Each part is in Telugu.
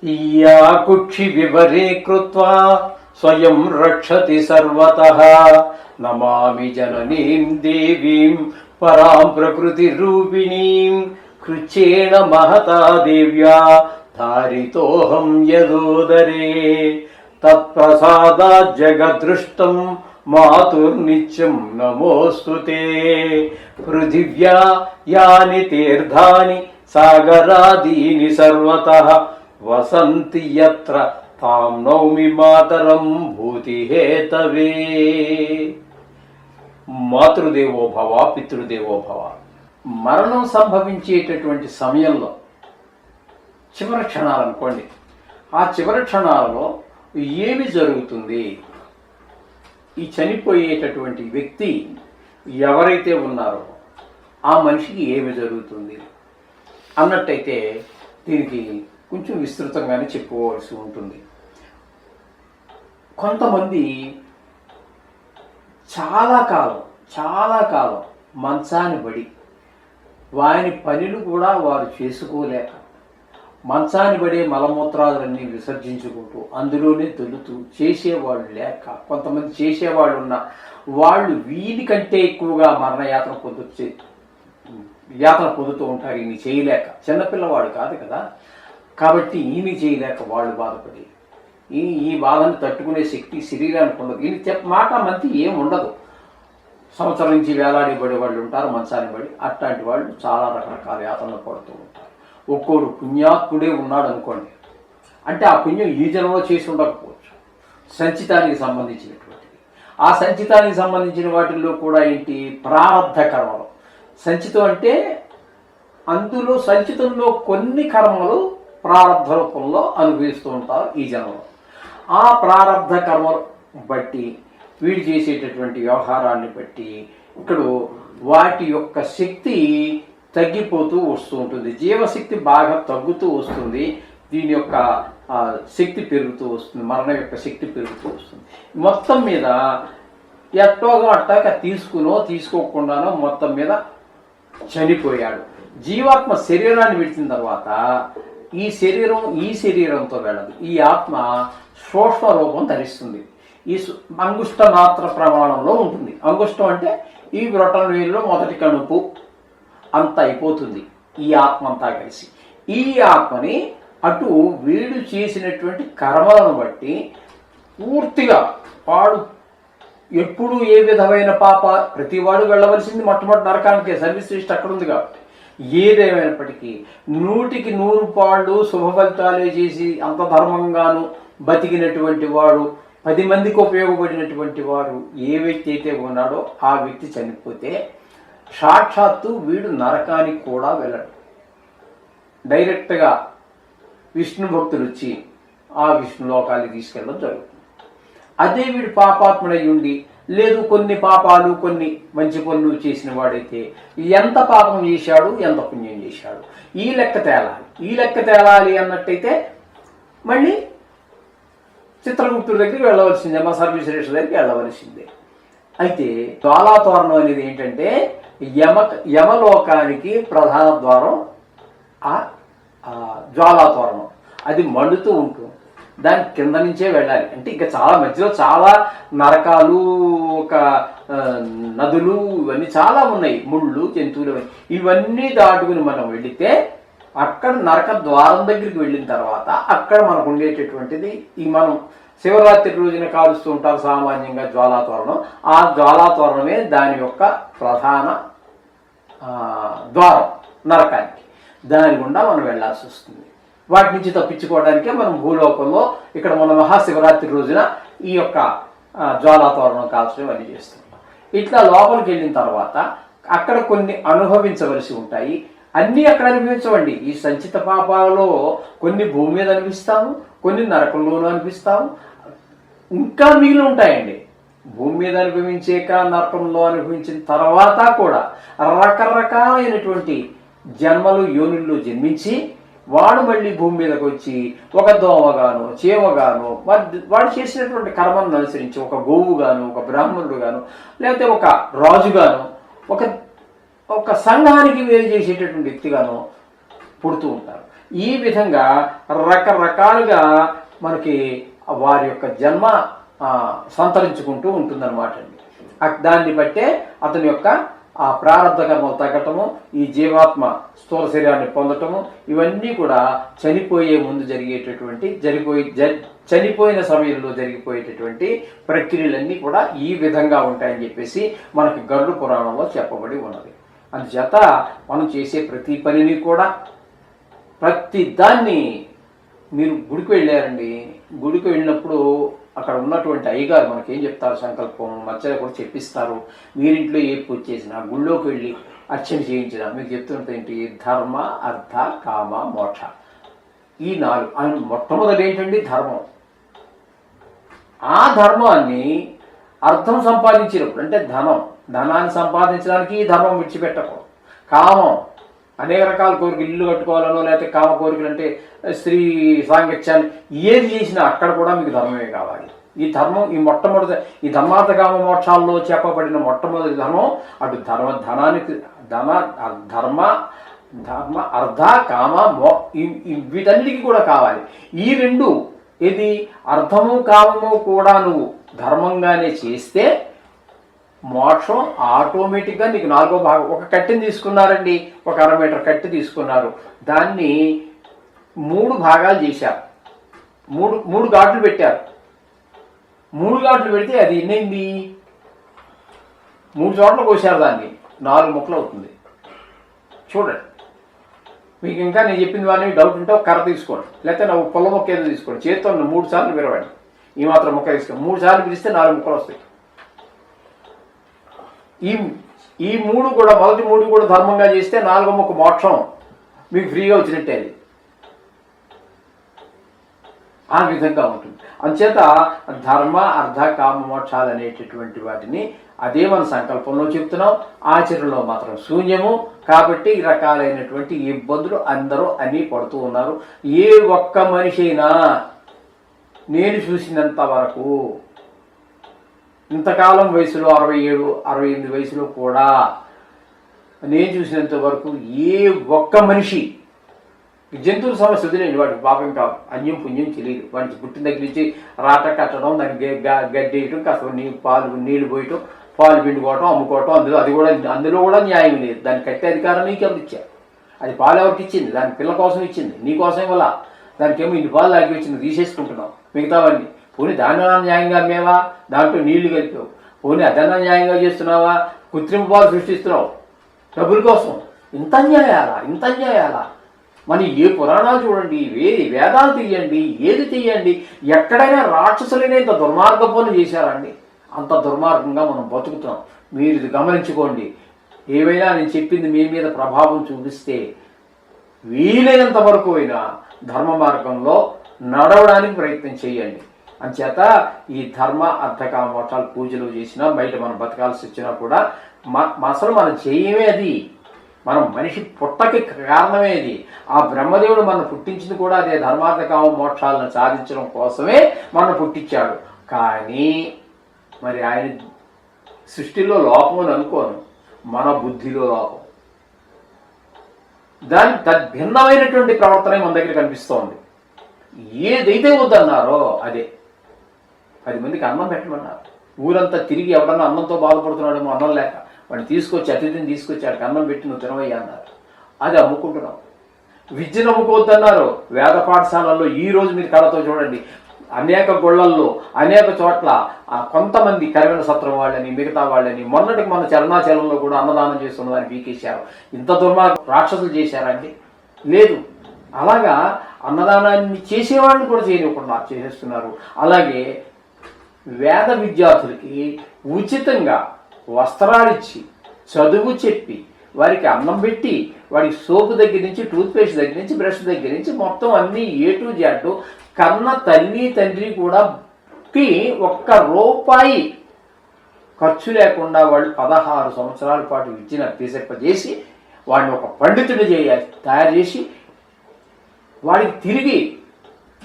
या कुक्षि विवरे कृत्वा स्वयं रक्षति सर्वतः नमामि जननीं देवीं परां प्रकृतिरूपिणीं कृच्छेण महता देव्या धारितोऽहं यदोदरे तत्प्रसादात् जगदृष्टं मातुर्नित्यं नमोऽस्तु ते पृथिव्या यानि तीर्थानि सागरादीनि सर्वतः वसन्ति यत्र तां नौमि मातरं भूतिहेतवे। మాతృదేవో భవ పితృదేవో భవ. మరణం సంభవించేటటువంటి సమయంలో చివరి క్షణాలు అనుకోండి, ఆ చివరి క్షణాలలో ఏమి జరుగుతుంది, ఈ చనిపోయేటటువంటి వ్యక్తి ఎవరైతే ఉన్నారో ఆ మనిషికి ఏమి జరుగుతుంది అన్నట్టయితే దీనికి కొంచెం విస్తృతంగానే చెప్పుకోవాల్సి ఉంటుంది. కొంతమంది చాలా కాలం మంచాన్ని పడి వారి పనులు కూడా వారు చేసుకోలేక మంచాన్ని పడే మలమూత్రాలన్నీ విసర్జించుకుంటూ అందులోనే తొలుతూ చేసేవాళ్ళు లేక, కొంతమంది చేసేవాళ్ళు ఉన్న వాళ్ళు వీరికంటే ఎక్కువగా మరణయాత్ర పొందుతూ ఉంటారు. ఈయన చేయలేక, చిన్నపిల్లవాడు కాదు కదా, కాబట్టి ఈయన చేయలేక వాళ్ళు బాధపడి ఈ బాధను తట్టుకునే శక్తి శరీరానికి ఉండదు. ఈయన మాట మంతి ఏం ఉండదు. సంవత్సరం నుంచి వేలాడి పడే వాళ్ళు ఉంటారు, మంచాన్ని పడి. అట్లాంటి వాళ్ళు చాలా రకరకాల యాతనలు పడుతూ ఉంటారు. ఒక్కోడు పుణ్యాత్ముడే ఉన్నాడు అనుకోండి, అంటే ఆ పుణ్యం ఈ జన్మలో చేసి ఉండకపోవచ్చు, సంచితానికి సంబంధించినటువంటిది. ఆ సంచితానికి సంబంధించిన వాటిల్లో కూడా ఏంటి, ప్రారబ్ధ కర్మలు. సంచితం అంటే అందులో సంచితంలో కొన్ని కర్మలు ప్రారబ్ధ రూపంలో అనుభవిస్తూ ఉంటారు ఈ జన్మలో. ఆ ప్రారబ్ధ కర్మలు బట్టి వీడు చేసేటటువంటి వ్యవహారాన్ని బట్టి ఇక్కడ వాటి యొక్క శక్తి తగ్గిపోతూ వస్తూ ఉంటుంది. జీవశక్తి బాగా తగ్గుతూ వస్తుంది, దీని యొక్క శక్తి పెరుగుతూ వస్తుంది, మరణం యొక్క శక్తి పెరుగుతూ వస్తుంది. మొత్తం మీద ఎట్టోగా అట్టాక తీసుకోకుండానో మొత్తం మీద చనిపోయాడు. జీవాత్మ శరీరాన్ని విడిచిన తర్వాత ఈ శరీరంతో వెళ్ళదు. ఈ ఆత్మ సూక్ష్మ రూపం ధరిస్తుంది. ఈ అంగుష్ట మాత్ర ప్రమాణంలో ఉంటుంది. అంగుష్టం అంటే ఈ బ్రొటన వేలులో మొదటి కణుపు అంత అయిపోతుంది ఈ ఆత్మ అంతా కలిసి. ఈ ఆత్మని అటు వీడు చేసినటువంటి కర్మలను బట్టి పూర్తిగా వాడు ఎప్పుడు ఏ విధమైన పాప, ప్రతివాడు వెళ్ళవలసింది మొట్టమొదటి నరకానికే, సర్వీస్ లిస్ట్ అక్కడ ఉంది కాబట్టి. ఏదేమైనప్పటికీ 100కి 100 పాళ్ళు శుభ ఫలితాలే చేసి అంత ధర్మంగాను బతికినటువంటి వాడు, 10 మందికి ఉపయోగపడినటువంటి వాడు ఏ వ్యక్తి అయితే ఉన్నాడో ఆ వ్యక్తి చనిపోతే సాక్షాత్తు వీడు నరకానికి కూడా వెళ్ళడు. డైరెక్ట్గా విష్ణు భక్తులు వచ్చి ఆ విష్ణు లోకానికి తీసుకెళ్ళడం జరుగుతుంది. అదే వీడు పాపాత్ముడై ఉండి, లేదు కొన్ని పాపాలు కొన్ని మంచి పనులు చేసిన వాడైతే ఎంత పాపం చేశాడు, ఎంత పుణ్యం చేశాడు, ఈ లెక్క తేలాలి అన్నట్టయితే మళ్ళీ చిత్రగుప్తుడి దగ్గరికి వెళ్ళవలసిందే, మా సర్వీస్ రేషన్ దగ్గరికి వెళ్ళవలసిందే. అయితే జ్వాలాతోరణం అనేది ఏంటంటే యమలోకానికి ప్రధాన ద్వారం ఆ జ్వాలాతోరణం. అది మండుతూ ఉంటుంది, దాని కింద నుంచే వెళ్ళాలి. అంటే ఇంకా చాలా మధ్యలో చాలా నరకాలు, ఒక నదులు, ఇవన్నీ చాలా ఉన్నాయి, ముళ్ళు, జంతువులు, ఇవన్నీ దాటుకుని మనం వెళితే అక్కడ నరక ద్వారం దగ్గరికి వెళ్ళిన తర్వాత అక్కడ మనకు ఉండేటటువంటిది ఈ మనం శివరాత్రి రోజున కాలుస్తూ ఉంటారు సామాన్యంగా జ్వాలాతోరణం. ఆ జ్వాలాతోరణమే దాని యొక్క ప్రధాన ద్వారం నరకానికి. దాని గుండా మనం వెళ్ళాల్సి వస్తుంది. వాటి నుంచి తప్పించుకోవడానికే మనం భూలోకంలో ఇక్కడ మన మహాశివరాత్రి రోజున ఈ యొక్క జ్వాలాతోరణం కాల్చడం అన్ని చేస్తున్నాం. ఇట్లా లోపలికి వెళ్ళిన తర్వాత అక్కడ కొన్ని అనుభవించవలసి ఉంటాయి. అన్నీ అక్కడ అనుభవించవండి. ఈ సంచిత పాపాలలో కొన్ని భూమి మీద అనిపిస్తాము, కొన్ని నరకంలోనూ అనిపిస్తాము, ఇంకా మిగిలి ఉంటాయండి. భూమి మీద అనుభవించాక నరకంలో అనుభవించిన తర్వాత కూడా రకరకాలైనటువంటి జన్మలు యోనుల్లో జన్మించి వాడు మళ్ళీ భూమి మీదకి వచ్చి ఒక దోమగాను, చీమగాను, వాడు చేసినటువంటి కర్మను అనుసరించి ఒక గోవుగాను, ఒక బ్రాహ్మణుడు గాను, లేకపోతే ఒక రాజుగాను, ఒక సంఘానికి వేరు చేసేటటువంటి వ్యక్తిగాను పుడుతూ ఉంటారు. ఈ విధంగా రకరకాలుగా మనకి వారి యొక్క జన్మ సంతరించుకుంటూ ఉంటుందన్నమాట అండి. దాన్ని బట్టే అతని యొక్క ఆ ప్రారంభ కర్మలు తగ్గటము, ఈ జీవాత్మ స్థూల శరీరాన్ని పొందటము, ఇవన్నీ కూడా చనిపోయే ముందు జరిగేటటువంటి చనిపోయిన సమయంలో జరిగిపోయేటటువంటి ప్రక్రియలన్నీ కూడా ఈ విధంగా ఉంటాయని చెప్పేసి మనకి గరుడ పురాణంలో చెప్పబడి ఉన్నది. అందుచేత మనం చేసే ప్రతి పనిని కూడా ప్రతి దాన్ని మీరు గుడికి వెళ్ళారండి, గుడికి వెళ్ళినప్పుడు అక్కడ ఉన్నటువంటి అయ్యగారు మనకేం చెప్తారు, సంకల్పం మధ్యలో కూడా చెప్పిస్తారు. మీరింట్లో ఏ పూజ చేసినా గుళ్ళోకి వెళ్ళి అర్చన చేయించినా మీకు చెప్తున్నది ఏంటి, ధర్మ అర్థ కామ మోక్ష, ఈ 4. మొట్టమొదటి ఏంటండి ధర్మం. ఆ ధర్మాన్ని అర్థం సంపాదించినప్పుడు అంటే ధనాన్ని సంపాదించడానికి ఈ ధర్మం విడిచిపెట్టకూడదు. కామం అనేక రకాల కోరికలు, ఇల్లు కట్టుకోవాలనో లేకపోతే కామ కోరికలు అంటే స్త్రీ సాంగత్యాన్ని ఏది చేసినా అక్కడ కూడా మీకు ధర్మమే కావాలి. ఈ ధర్మం ఈ మొట్టమొదటి ఈ ధర్మార్థ కామ మోక్షాల్లో చెప్పబడిన మొట్టమొదటి ధర్మం అటు ధర్మానికి ధర్మ అర్థ కామ వీటన్నిటికీ కూడా కావాలి. ఈ 2 ఇది అర్థము కామము కూడా నువ్వు ధర్మంగానే చేస్తే మోక్షం ఆటోమేటిక్గా నీకు 4వ భాగం. ఒక కట్టెని తీసుకున్నారండి, ఒక 1/2 మీటర్ కట్టె తీసుకున్నారు, దాన్ని 3 భాగాలు చేశారు, 3 ఘాట్లు పెట్టారు. 3 ఘాట్లు పెడితే అది ఎన్నైంది, 3 చోట్ల కోసారు, దాన్ని 4 ముక్కలు అవుతుంది. చూడండి, మీకు ఇంకా నేను చెప్పింది వారిని డౌట్ ఉంటే ఒక కర్ర తీసుకోండి, లేకపోతే నా పొల్ల మొక్క ఏదో తీసుకోండి, చేతితో 3 సార్లు విరవండి, ఈ మాత్రం మొక్క తీసుకోండి, 3 సార్లు పిలిస్తే 4 ముక్కలు వస్తాయి. ఈ 3 కూడా మొదటి 3 కూడా ధర్మంగా చేస్తే 4వ ముక్క మోక్షం మీకు ఫ్రీగా వచ్చినట్టే. అది ఆ విధంగా ఉంటుంది. అంచేత ధర్మ అర్థ కామ మోక్షాలు అనేటటువంటి వాటిని అదే మన సంకల్పంలో చెప్తున్నాం, ఆచరణలో మాత్రం శూన్యము. కాబట్టి ఈ రకాలైనటువంటి ఇబ్బందులు అందరూ అన్నీ పడుతూ ఉన్నారు. ఏ ఒక్క మనిషి అయినా నేను చూసినంత వరకు ఇంతకాలం వయసులో 67, 68 వయసులో కూడా నేను చూసినంత వరకు ఏ ఒక్క మనిషి జంతువుల సమస్య వదిలేండి, వాడికి పాపం కాదు, అన్యం పుణ్యం తెలియదు, వాడికి పుట్టిన దగ్గర నుంచి రాట కట్టడం, దానికి గడ్డి వేయటం, కాస్త నీళ్లు పోయటం, పాలు పిండుకోవటం, అమ్ముకోవటం, అందులో కూడా న్యాయం లేదు. దాన్ని కట్టే అధికారం నీకు ఎవరు ఇచ్చారు? అది పాలు ఎవరికి ఇచ్చింది? దాని పిల్ల కోసం ఇచ్చింది, నీకోసం వల్ల. దానికి ఏమో ఇన్ని పాలు తాగి వచ్చింది, తీసేసుకుంటున్నాం మిగతావన్నీ. పోనీ దాన్ని న్యాయంగా అమ్మేవా, దాంట్లో నీళ్లు కలిపావు, పోనీ అదన్నా న్యాయంగా చేస్తున్నావా, కృత్రిమ పాలు సృష్టిస్తున్నావు డబ్బుల కోసం. ఇంత అన్యాయాలా? మరి ఏ పురాణాలు చూడండి, వేదాలు తీయండి, ఏది తీయండి, ఎక్కడైనా రాక్షసులనే ఇంత దుర్మార్గ పనులు చేశారండి. అంత దుర్మార్గంగా మనం బతుకుతున్నాం. మీరు ఇది గమనించుకోండి. ఏవైనా నేను చెప్పింది మీ మీద ప్రభావం చూపిస్తే వీలైనంత వరకు అయినా ధర్మ మార్గంలో నడవడానికి ప్రయత్నం చేయండి. అంచేత ఈ ధర్మ అర్థకామ మోక్షాలు పూజలు చేసినా, బయట మనం బతకాల్సి వచ్చినా కూడా అసలు మన జయమే అది. మనం మనిషి పుట్టకి కారణమే అది. ఆ బ్రహ్మదేవుడు మనం పుట్టించింది కూడా అదే ధర్మార్థకామ మోక్షాలను సాధించడం కోసమే మనం పుట్టించాడు. కానీ మరి ఆయన సృష్టిలో లోపం అని అనుకోను, మన బుద్ధిలో లోపం. దాని తద్భిన్నమైనటువంటి ప్రవర్తన మన దగ్గర కనిపిస్తోంది. ఏదైతే వద్దన్నారో అదే. 10 మందికి అన్నం పెట్టమన్నారు, ఊరంతా తిరిగి ఎవడన్నా అన్నంతో బాధపడుతున్నాడేమో, అన్నం లేక వాడిని తీసుకొచ్చి అతిథిని తీసుకొచ్చి ఆడికి అన్నం పెట్టి నువ్వు తినవయ్యా అన్నారు. అది అమ్ముకుంటున్నాం. విద్యను అమ్ముకోవద్దన్నారు. వేద పాఠశాలల్లో ఈ రోజు మీరు కళతో చూడండి, అనేక గుళ్ళల్లో అనేక చోట్ల కొంతమంది కరివెన సత్రం వాళ్ళని, మిగతా వాళ్ళని, మొన్నటికి మన చరణాచలంలో కూడా అన్నదానం చేస్తున్నదాన్ని పీకేశారు. ఇంత దుర్మార్గం రాక్షసులు చేశారండి? లేదు. అలాగా అన్నదానాన్ని చేసేవాళ్ళని కూడా చేయనివ్వకుండా చేసేస్తున్నారు. అలాగే వేద విద్యార్థులకి ఉచితంగా వస్త్రాలిచ్చి, చదువు చెప్పి, వారికి అన్నం పెట్టి, వాడికి సోపు దగ్గర నుంచి, టూత్పేస్ట్ దగ్గర నుంచి, బ్రష్ దగ్గర నుంచి మొత్తం అన్నీ A to Z కన్న తల్లి తండ్రి కూడా ₹1 ఖర్చు లేకుండా వాళ్ళు 16 సంవత్సరాల పాటు విద్యను అభ్యసింపజేసి వాడిని ఒక పండితుడు తయారు చేసి వాడికి తిరిగి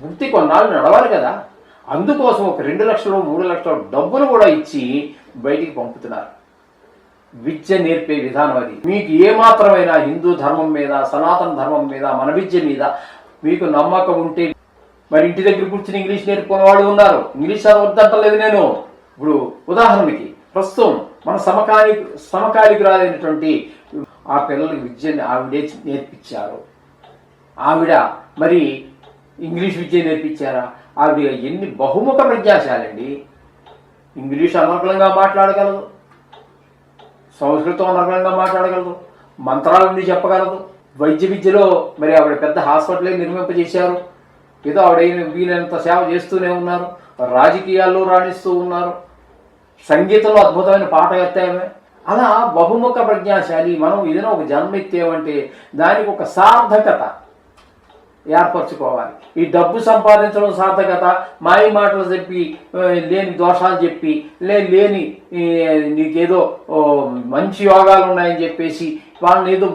వృత్తి కొన్నాళ్ళు నడవాలి కదా, అందుకోసం ఒక 2 లక్షలు 3 లక్షలు డబ్బులు కూడా ఇచ్చి బయటికి పంపుతున్నారు. విద్య నేర్పే విధానం అది. మీకు ఏమాత్రమైనా హిందూ ధర్మం మీద, సనాతన ధర్మం మీద, మన విద్య మీద మీకు నమ్మకం ఉంటే, మరి ఇంటి దగ్గర కూర్చుని ఇంగ్లీష్ నేర్పుకునే వాళ్ళు ఉన్నారు. ఇంగ్లీష్ వద్దంటలేదు నేను. ఇప్పుడు ఉదాహరణకి ప్రస్తుతం మన సమకాలికురాలైనటువంటి ఆ పిల్లలకి విద్యని ఆవిడే నేర్పించారు. ఆవిడ మరి ఇంగ్లీష్ విద్య నేర్పించారా? ఆవిడ ఎన్ని బహుముఖ ప్రజ్ఞాశాలండి. ఇంగ్లీష్ అనర్గళంగా మాట్లాడగలదు, సంస్కృతం అనర్గళంగా మాట్లాడగలదు, మంత్రాలన్నీ చెప్పగలదు. వైద్య విద్యలో మరి ఆవిడ పెద్ద హాస్పిటలే నిర్మింపజేశారు. ఏదో ఆవిడ వీలైనంత సేవ చేస్తూనే ఉన్నారు. రాజకీయాల్లో రాణిస్తూ ఉన్నారు. సంగీతంలో అద్భుతమైన పాట ఎత్తామే. అలా బహుముఖ ప్రజ్ఞాశాలి. మనం ఏదైనా ఒక జన్మ ఎత్తేమంటే దానికి ఒక సార్థకత ఏర్పరచుకోవాలి. ఈ డబ్బు సంపాదించడం సార్థకత, మాయ మాటలు చెప్పి, లేని దోషాలు చెప్పి, లేని నీకేదో మంచి యోగాలు ఉన్నాయని చెప్పేసి వాళ్ళని ఏదో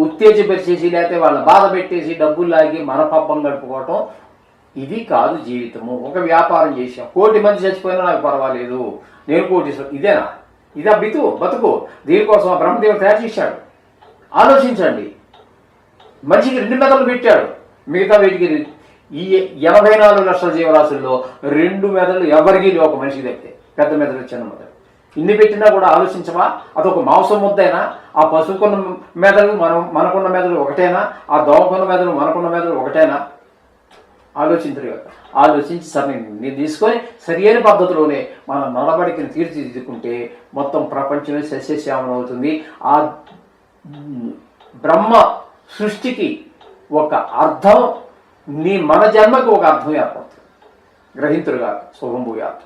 ఉత్తేజపరిచేసి, లేకపోతే వాళ్ళని బాధ పెట్టేసి డబ్బులు లాగి మన పబ్బం గడుపుకోవటం ఇది కాదు జీవితము. ఒక వ్యాపారం చేసాం, 1 కోటి మంది చచ్చిపోయినా నాకు పర్వాలేదు, నేను 1 కోటి. ఇదేనా? ఇదా బతుకు? దీనికోసం ఆ బ్రహ్మదేవుడు తయారు చేశాడు. ఆలోచించండి. మనిషికి 2 మెదళ్ళు పెట్టాడు. మిగతా వీటికి ఈ 84 లక్షల జీవరాశుల్లో 2 మెదళ్ళు ఎవరికి ఒక మనిషికి తప్పితే, పెద్ద మెదడు, చిన్న మెదడు. ఇన్ని పెట్టినా కూడా ఆలోచించమా? అదొక మాంసం ముద్దైనా? ఆ పశువుకున్న మెదడు మనకున్న మెదడు ఒకటేనా? ఆ దోమకున్న మెదడు మనకున్న మెదడు ఒకటేనా? ఆలోచించరు కదా. ఆలోచించి నేను తీసుకొని సరియైన పద్ధతిలోనే మన నడవడికని తీర్చిదిద్దుకుంటే మొత్తం ప్రపంచమే సస్యశ్యామలం అవుతుంది. ఆ బ్రహ్మ సృష్టికి ఒక అర్థం, మన జన్మకి ఒక అర్థం ఏర్పడుతుంది. గ్రహింతురుగా శుభం భూయాత్.